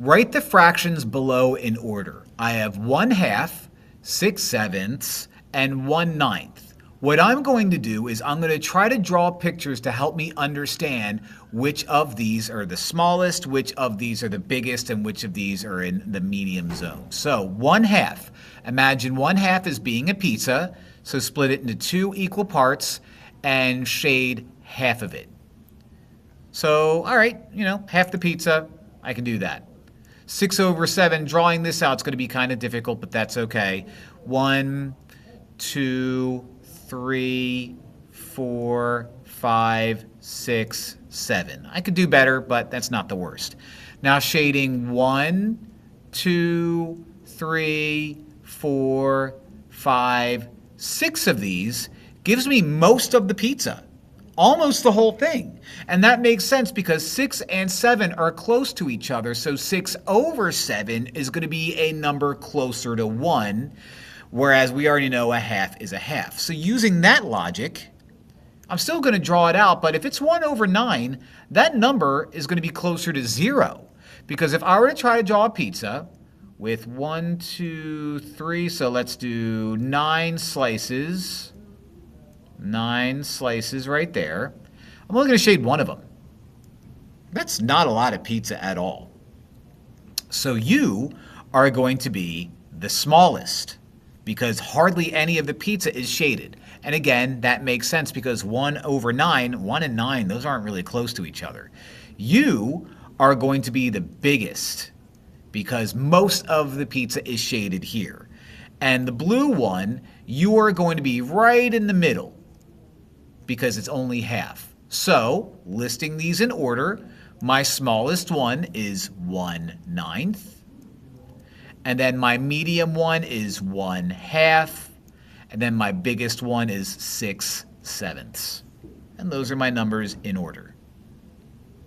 Write the fractions below in order. I have 1/2, 6/7, and 1/9. What I'm going to do is I'm going to try to draw pictures to help me understand which of these are the smallest, which of these are the biggest, and which of these are in the medium zone. So 1/2. Imagine 1/2 as being a pizza, so split it into 2 equal parts and shade half of it. So, all right, half the pizza, I can do that. 6/7, drawing this out is going to be kind of difficult, but that's okay. 1, 2, 3, 4, 5, 6, 7. I could do better, but that's not the worst. Now shading 1, 2, 3, 4, 5, 6 of these gives me most of the pizza. Almost the whole thing. And that makes sense because 6 and 7 are close to each other, so 6/7 is going to be a number closer to 1, whereas we already know a half is a half. So using that logic, I'm still going to draw it out, but if it's 1/9, that number is going to be closer to 0. Because if I were to try to draw a pizza with 1, 2, 3, so let's do 9 slices. 9 slices right there. I'm only going to shade one of them. That's not a lot of pizza at all. So you are going to be the smallest because hardly any of the pizza is shaded. And again, that makes sense because 1/9, 1 and 9, those aren't really close to each other. You are going to be the biggest because most of the pizza is shaded here. And the blue one, you are going to be right in the middle because it's only half. So, listing these in order, my smallest one is 1/9. And then my medium one is 1/2. And then my biggest one is 6/7. And those are my numbers in order.